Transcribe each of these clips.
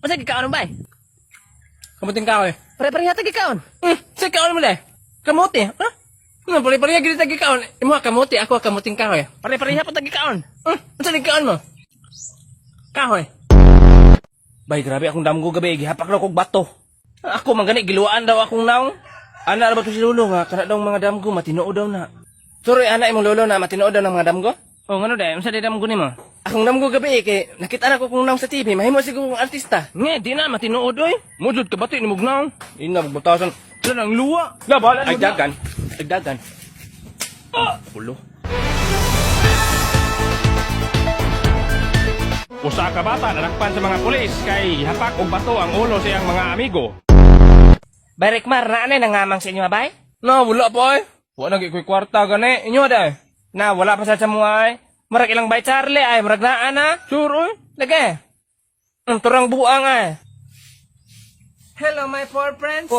Masa gikaon ba? Kamuting kahoy. Pare-pareha ta gikaon. Sa kaon mo deh. Kamuti. Ha? Ano, pare-pareha gini tagi kaon. Imo kamuti, ako kamuting kahoy. Pare-pareha pa ta gikaon. Unsa ni kaon mo? Kahoy. Bay, grabe akong damgo gabi. Gihapak na kong bato. Ako, manggani, giluwaan daw akong naong. Ana ba to si Lolo nga? Kana daw mga damgo, matinood daw na. Sorry, ana imong Lolo na matinood daw ng mga damgo? Oh, ngano day? Unsa day damgo nimo? Akong damgo gabi, kay nakita na ko kung naong sa TV. Mahimo siguro kong artista. Nge, di na matinuod oy. Mudod ka bati ni Mugnaw. Ina, butasan. Saan ang luwa? Labalan mo. Agdagan. Agdagan. Ulo. Usa ka bata nadakpan sa mga pulis kay hapak og bato ang ulo sa iyang mga amigo. Bay Rekmar, naanay nangamang sa inyo bay? No, wala pa eh. Wala nang ikoy kwarta gani. Inyo da eh. Na wala pa sa mga ay. Marag ilang bay Charlie ay marag naa na. Sure eh. Lagi. Ang turang buang ay. Hello my poor friends.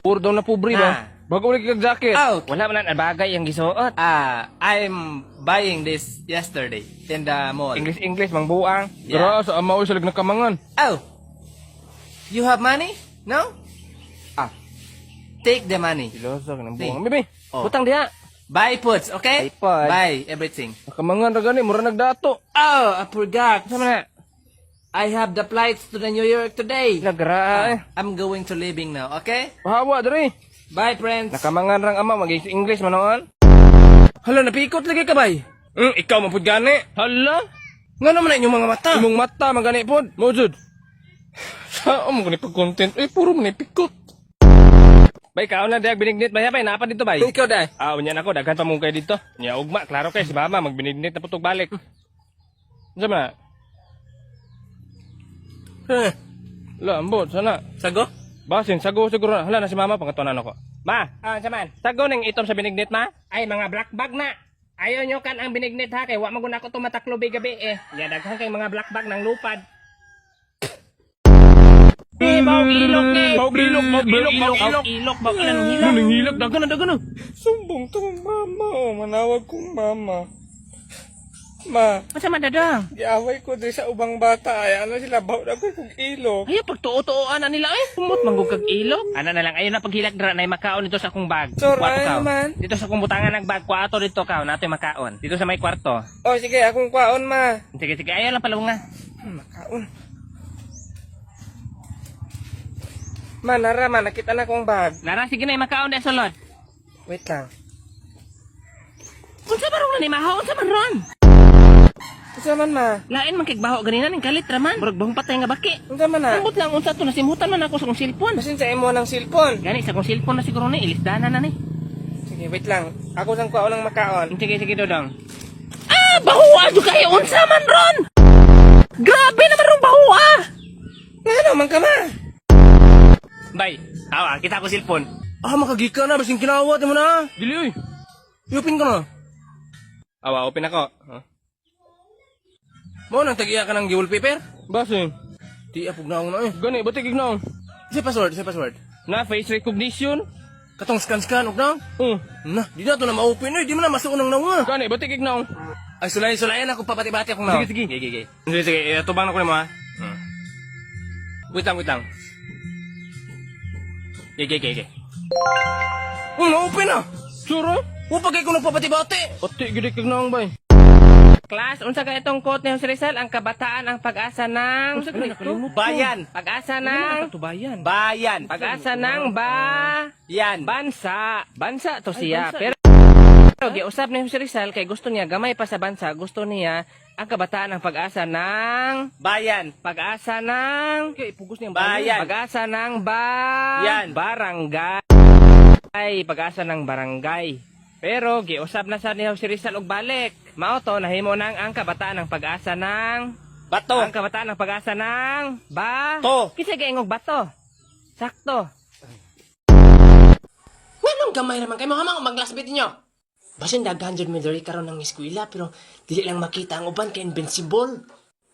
Puro daw na pobre ba? Bago ulit kag jacket. Out. Wala man na bagay ang gisuot. I'm buying this yesterday in the mall. English mang buang. Dara sa ama oy salig nakamangan. Oh, you have money? No? Take the money. Ilosa ka ng See. buang. Bibi. Oh. Butang diha. Buy foods, okay? Buy food. Buy everything. Nakamangan ra gani, mura nagdato. Oh, I forgot. Sama na. I have the flights to the New York today. Nagra. I'm going to leaving now, okay? Pahawa diri. Bye, friends. Nakamangan rang ama mag English manoon. Hala napikot lagi ka bay. Ikaw man pud gani. Hala. Ngano man na inyong mga mata? Imong mata magani pod. Mojud. Sa mo gani pag content. Puro man pikot. Bay kaon na diag binignit bay bay napa dito bay? Ikaw dai. Unyan ako daghan pa mong kay dito. Nya ugma klaro kay si mama magbinidnit na putog balik. Unsa man? La ambot sana. Sago? Basin sago siguro na. Hala na si mama pangatunan ako. Ma, saman. Sago ning itom sa binignit ma? Ay mga black bag na. Ayaw nyo kan ang binignit ha kay wa man gud ako tumataklo gabi eh. Ya daghan kay mga black bag ng lupad. Bawg ilok ni. Bawg ilok, bawg ilok, bawg Bawg ilok, bawg ilang hilok. Nang hilak daghan na daghan na. Sumbong to mama. Oh, manawag kong mama. Ma, Masa man dadang? giaway ko diri sa ubang bata ay ano sila baw na ko kog ilok. Ayaw pagtuo-tuoan na nila eh. Kumot manggug kag ilok. Ana na lang ayo na paghilak dra na makaon dito sa akong bag. Sure, Kwarto ay ka. naman. Dito sa akong butangan ng bag, kwarto dito ka, nato makaon. Dito sa may kwarto. Oh sige, akong kwaon ma. Sige sige, ayaw lang palawong nga. Makaon. Ma, nara ma, nakita na kong bag. Lara sige na makaon na sulod. Wait lang. Unsa barong na ni mahaw unsa man ron? Unsa man ma? Lain man kay baho ganina ning kalit raman. Murag bahong patay nga baki. Unsa man na? Ambot lang unsa to nasimutan man ako sa kong cellphone. Basin sa imo ng cellphone. Gani sa kong cellphone na siguro ni ilisdana na ni. Sige, wait lang. Ako sang kwaon ng makaon. Sige sige dodong. Bahuwa jud kay unsa man ron. Grabe naman rong bahuwa. Ngano man ka ma? Bay, tawa kita ko cellphone. Makagika na basin kinawat mo na. Dili oy. Yupin ka na. Awa open ako. Mo nang tagiya ka ng wallpaper? Basin. Di apog na na eh. Gani batik ignaw. Sa password, sa password. Na face recognition. Katong scan og na. Na, di na to na ma-open eh. Di mo na masuunang nawa. Gani batik ignaw. Ay sulayan ako papati-bati akong nawa. Sige, sige. Sige. Sige sige, tubang na ko nimo ha. Wait lang. Sige. Na-open na. Sure? Upagay ko nagpapati-bati. Pati gid kag naong bay. Class, unsa ka itong quote ni Jose Rizal? Ang kabataan ang pag-asa ng Bayan. Pag-asa ng Tubayan. Bayan. pag-asa ng Yan. bansa. Bansa to siya. Pero giusap ni Jose Rizal kay gusto niya gamay pa sa bansa, gusto niya ang kabataan ang pag-asa ng Bayan. pag-asa ng Ipugos niya Bayan. pag-asa ng Yan. barangay. Ay, pag-asa ng barangay. Pero giusap na sa ni Jose Rizal og balik. Mao to nahimo nang ang kabataan ng pag-asa ng Bato. ang kabataan ng pag-asa ng To. Kinsa giingog bato? Sakto. Wanong gamay naman kayo mga mag-classmate niyo. Basin daghan jud mi diri karon ng eskwela pero dili lang makita ang uban kay invincible.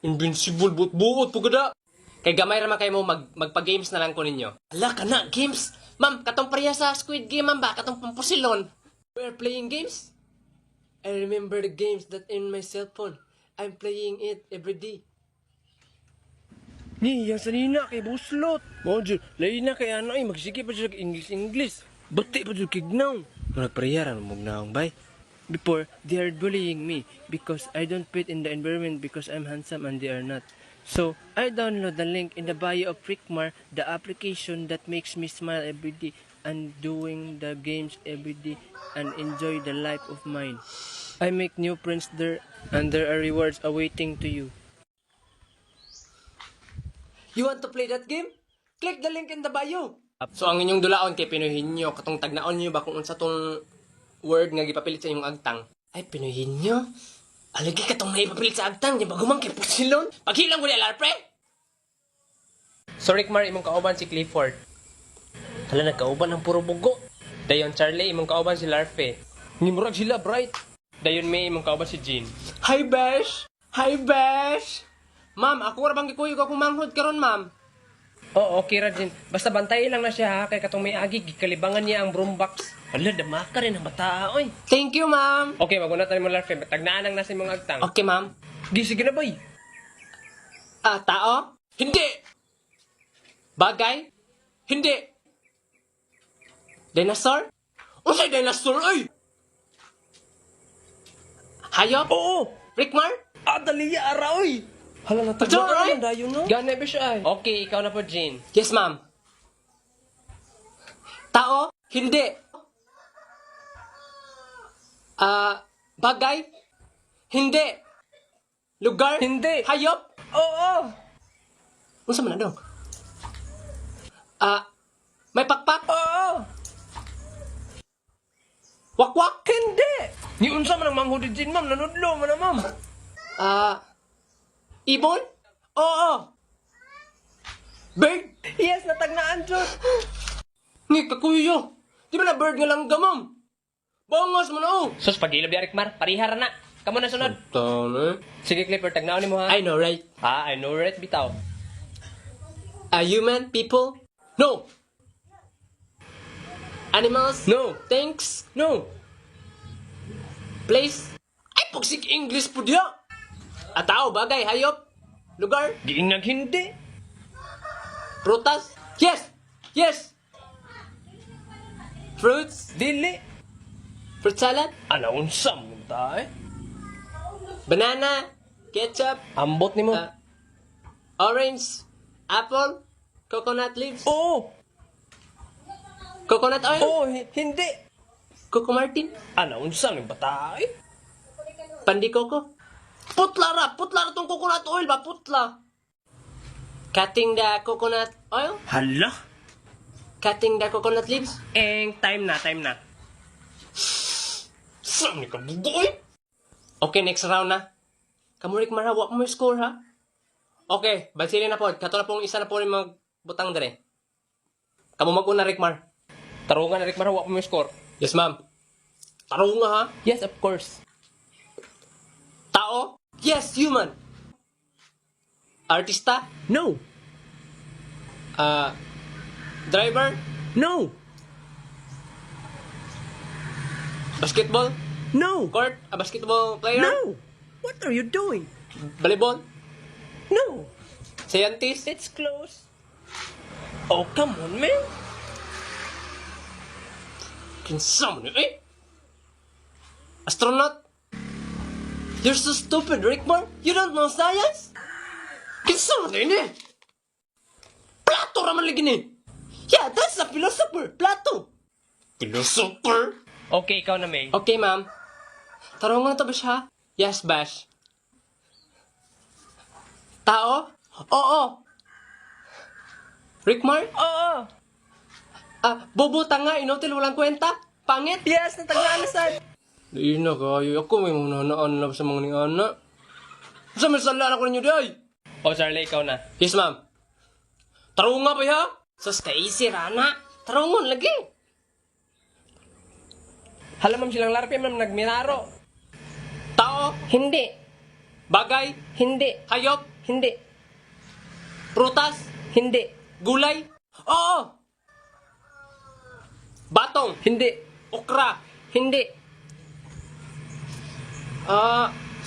Invincible buot-buot po kada. Kay gamay raman kayo mo magpa-games na lang ko ninyo. Ala ka na, games. Ma'am, katong pareha sa Squid Game, ma'am ba? Katong pampusilon. We're playing games. I remember the games that in my cell phone. I'm playing it every day. Ni, yang sanina kay buslot. Mo jud, lain na kay ano ay magsige pa jud English. Bati pa jud kignaw. Nagpareharan mo naong bay. Before, they are bullying me because I don't fit in the environment because I'm handsome and they are not. So, I download the link in the bio of Rickmar, the application that makes me smile every day and doing the games every day and enjoy the life of mine. I make new friends there and there are rewards awaiting to you. You want to play that game? Click the link in the bio. So ang inyong dulaon kay pinuhin nyo, katong tagnaon nyo ba kung unsa tong word nga gipapilit sa inyong agtang? Ay, pinuhin nyo. Alagi katong naipapilit sa agtang, di ba gumang kay Pusilon? Paghilang ko ni Alarpre? So Rickmar, imong kauban si Clifford. Hala, nagkauban ang puro bugo. Dayon Charlie, imong kauban si Larfe. Nimurag sila, bright. Dayon May, imong kauban si Jean. Hi, Besh! Hi, Besh! Ma'am, ako ra bang gikuyog akong manghod karon, ma'am? Oo, okay ra din. Basta bantayin lang na siya ha, kay katong may agi, gikalibangan niya ang broom box. Hala, dama ka rin ang bata, oy. Thank you, ma'am. Okay, maguna tayo mo Larfe. Tagnaan ang nasa imong agtang. Okay, ma'am. Di, sige na, bay. Tao? Hindi! Bagay? Hindi! Dinosaur? Unsay dinosaur, ay? Hayop? Oo! Rickmar? Daliya, ara, oy. Hala, Ito, natagwa ay? ka dayon, no? Gana ba siya ay? Okay, ikaw na po, Jean. Yes, ma'am. Tao? Hindi. Bagay? Hindi. Lugar? Hindi. Hayop? Oo! Unsa man na dong? May pakpak? Oo! Wakwak? Hindi! Ni unsa man ang manghudid din, ma'am. Nanudlo man na, ma'am. Ibon? Oo. Bird? Yes, natagnaan, Diyos. Ngi, kakuyo. Di ba na bird nga lang gamam? Bangas mo na oh. Sus, pag-ilab ya, Rickmar. Parihara na. Kamu na sunod. Tano. Sige, Clifford, tagnaon ni mo ha. I know, right? I know right, bitaw. Human? People? No. Animals? No. Things? No. Place? Ay, pagsig English po diya. Tao, bagay, hayop? Lugar? Giingag hindi. Prutas? Yes! Yes! Fruits? Dili. Fruit salad? Ano unsa mo ta, eh? Banana? Ketchup? Ambot ni mo. Orange? Apple? Coconut leaves? Oo. Coconut oil? Oo, hindi. Coco Martin? Ano unsa ni bata, eh? Pandi Coco? Putla ra tong coconut oil ba? Putla. Cutting the coconut oil? Hala. Cutting the coconut leaves? Time na. Saan ni ka bugoy? Okay, next round na. Kamurik marawa mo yung score ha? Okay, bansili na po. Kato na pong isa na po rin magbutang dere. Kamu mag-una, Rickmar. Tarungan na, Rickmar. Huwag mo yung score. Yes, ma'am. Tarunga ha? Yes, of course. Tao? Yes, human. Artista? No. Driver? No. Basketball? No. Court? A basketball player? No. What are you doing? Volleyball? No. Scientist? It's close. Oh, come on, man. Kinsa mo eh? Astronaut? You're so stupid, Rickmar. You don't know science? Kinsa mo eh? Plato raman lagi ni. Yeah, that's a philosopher. Plato. Philosopher? Okay, ikaw na, May. Okay, ma'am. Tarungan to ba siya? Yes, Bash. Tao? Oo. Rickmar? Oo. Bobo tanga, inotil walang kwenta. Pangit. Yes, natagnaan na sad. Di na kayo. Ako may mga nanaan na sa mga ni Ana. Sa may sala ko ninyo di ay. O, Charlie, ikaw na. Yes, ma'am. Tarunga pa ya? Sus, kaisi rana. Tarungon lagi. Hala, ma'am, silang larpi, ma'am, nagmiraro. Tao? Hindi. Bagay? Hindi. Hayop? Hindi. Prutas? Hindi. Gulay? Oo. Batong? Hindi. Okra? Hindi.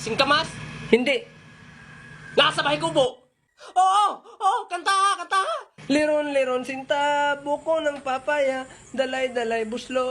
Singkamas? Hindi. Nasa bahay kubo? Oo! Oo! Liron-liron sinta, buko ng papaya, dalay-dalay buslo.